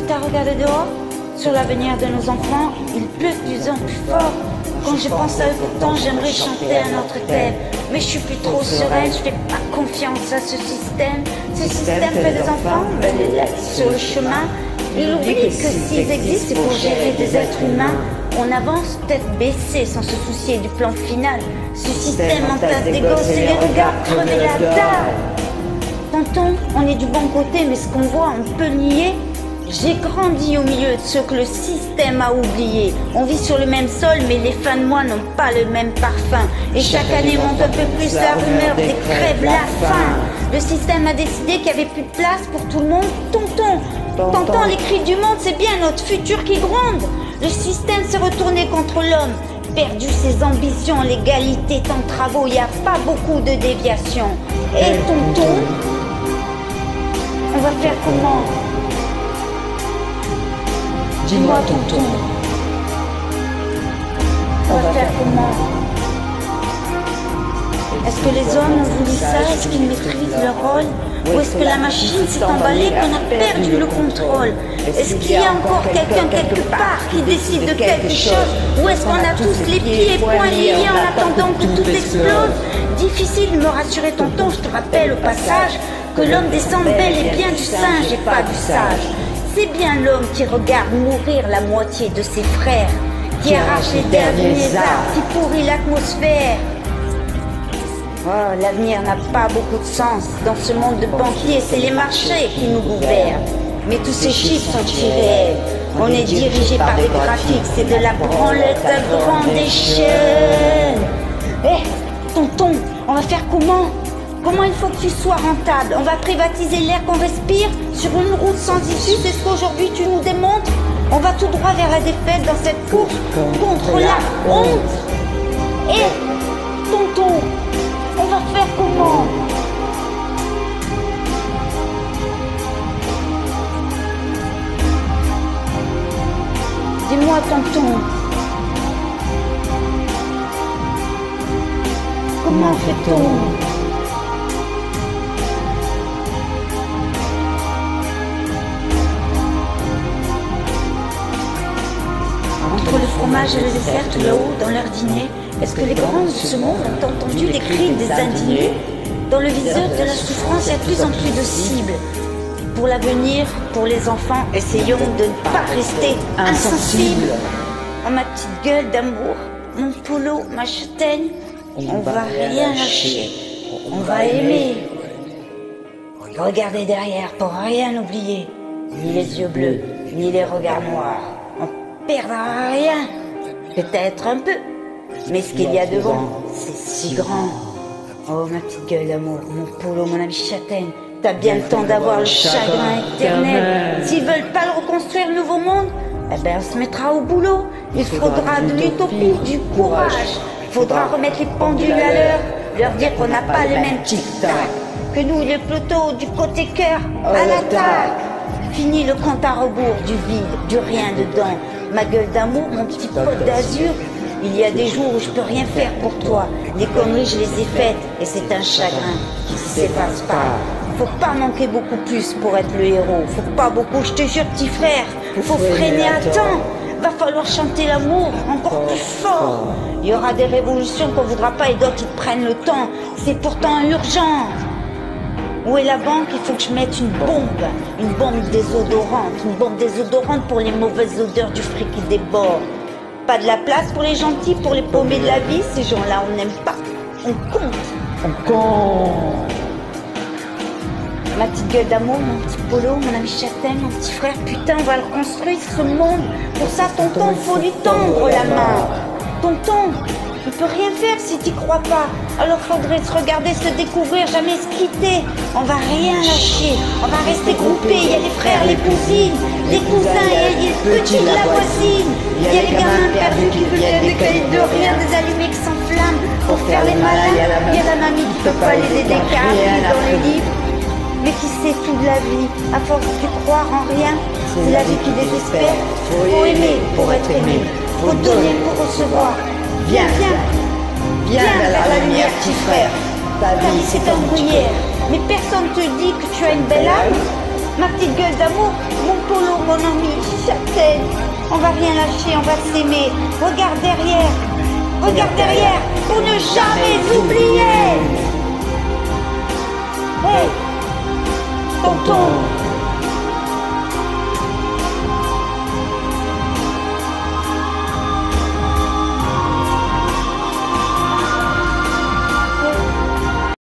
t'as regardé dehors? Sur l'avenir de nos enfants, il pleut de plus en plus fort. Quand je pense à eux pourtant, j'aimerais chanter un autre thème. Mais je suis plus trop sereine, je fais pas confiance à ce système. Ce système fait des enfants, ben les laisse sur le chemin. Il oublie que s'ils existent, c'est pour gérer des êtres humains. On avance tête baissée sans se soucier du plan final. Ce système entasse des gosses et les regarde crever la dalle. Tonton, on est du bon côté, mais ce qu'on voit, on peut nier. J'ai grandi au milieu de ceux que le système a oubliés. On vit sur le même sol, mais les fins de mois n'ont pas le même parfum. Et chaque année monte un peu plus la rumeur des crèves la faim. Le système a décidé qu'il n'y avait plus de place pour tout le monde. Tonton, t'entends les cris du monde, c'est bien notre futur qui gronde. Le système s'est retourné contre l'homme, perdu ses ambitions, l'égalité est en travaux, il n'y a pas beaucoup de déviations. Et tonton, on va faire comment? Dis-moi tonton, on va faire comment? Est-ce que les hommes ont voulu ça? Est-ce qu'ils maîtrisent leur rôle? Ou est-ce que la machine s'est emballée, qu'on a perdu le contrôle? Est-ce qu'il y a encore quelqu'un quelque part qui décide de quelque chose? Ou est-ce qu'on a tous les pieds et poings liés en attendant que tout explose? Difficile de me rassurer tonton, je te rappelle au passage que l'homme descend bel et bien du singe et pas du sage. C'est bien l'homme qui regarde mourir la moitié de ses frères, qui arrache les derniers arbres, qui pourrit l'atmosphère. Oh, l'avenir n'a pas beaucoup de sens. Dans ce monde de banquiers, c'est les marchés qui nous gouvernent. Mais tous ces chiffres sont irréels. On est dirigé par des graphiques, c'est de la branlette à grande échelle. Eh, tonton, on va faire comment? Comment il faut que tu sois rentable? On va privatiser l'air qu'on respire sur une route sans issue, c'est ce qu'aujourd'hui tu nous démontres? On va tout droit vers la défaite dans cette course contre la honte. Eh, tonton, on va faire comment? Dis-moi tonton, comment fait-on? Entre le fromage et le dessert tout là-haut dans leur dîner, est-ce que les grands de ce monde ont entendu les cris des indignés? Dans le viseur de la souffrance, il y a de plus en plus de cibles. Pour l'avenir, pour les enfants, essayons de ne pas rester insensibles. Oh ma petite gueule d'amour, mon polo, ma châtaigne, on va rien lâcher, on va aimer. Regardez derrière pour rien oublier, ni les yeux bleus, ni les regards noirs. On perdra rien, peut-être un peu, mais ce qu'il y a devant, c'est si grand. Oh ma petite gueule d'amour, mon polo, mon ami châtaigne, t'as bien le temps d'avoir le chagrin éternel. S'ils veulent pas le reconstruire le nouveau monde, eh ben on se mettra au boulot. Il faudra de l'utopie, du courage. Il faudra remettre les pendules à l'heure, leur dire qu'on n'a pas les mêmes tic-tac, que nous, le peloton du côté cœur, à l'attaque. Fini le compte à rebours du vide, du rien dedans. Ma gueule d'amour, mon petit pote d'azur, il y a des jours où je peux rien faire pour toi. Les conneries, je les ai faites et c'est un chagrin qui s'efface pas. Faut pas manquer beaucoup plus pour être le héros. Faut pas beaucoup, je te jure, petit frère. Faut freiner à temps. Va falloir chanter l'amour encore plus fort. Il y aura des révolutions qu'on voudra pas et d'autres qui prennent le temps. C'est pourtant urgent. Où est la banque? Il faut que je mette une bombe désodorante pour les mauvaises odeurs du fric qui déborde. Pas de la place pour les gentils, pour les paumés de la vie. Ces gens-là, on n'aime pas. On compte. Ma petite gueule d'amour, mon petit polo, mon ami châtaigne, mon petit frère, putain, on va le construire ce monde. Pour ça, tonton, faut lui tendre la main. Tonton, il peut rien faire si t'y crois pas. Alors faudrait se regarder, se découvrir, jamais se quitter. On va rien lâcher, on va rester groupés. Il y a les frères, les cousines, les cousins et les petits de la voisine. Il y a les gamins perdus qui veulent des cahiers de rien, des allumés qui s'enflamment pour faire les malins. Il y a la mamie qui peut pas les aider car elle dans les livres. Mais qui sait tout de la vie, à force de croire en rien, c'est la vie qui désespère. Faut aimer pour être aimé, faut donner pour recevoir. Viens vers la lumière, petit frère. Ta vie c'est un bruyère, mais personne te dit que tu as une belle âme. ma petite gueule d'amour, mon polo, mon ami, Châtaigne. On va rien lâcher, on va s'aimer. Regarde derrière, pour ne jamais oublier. Hey, tonton.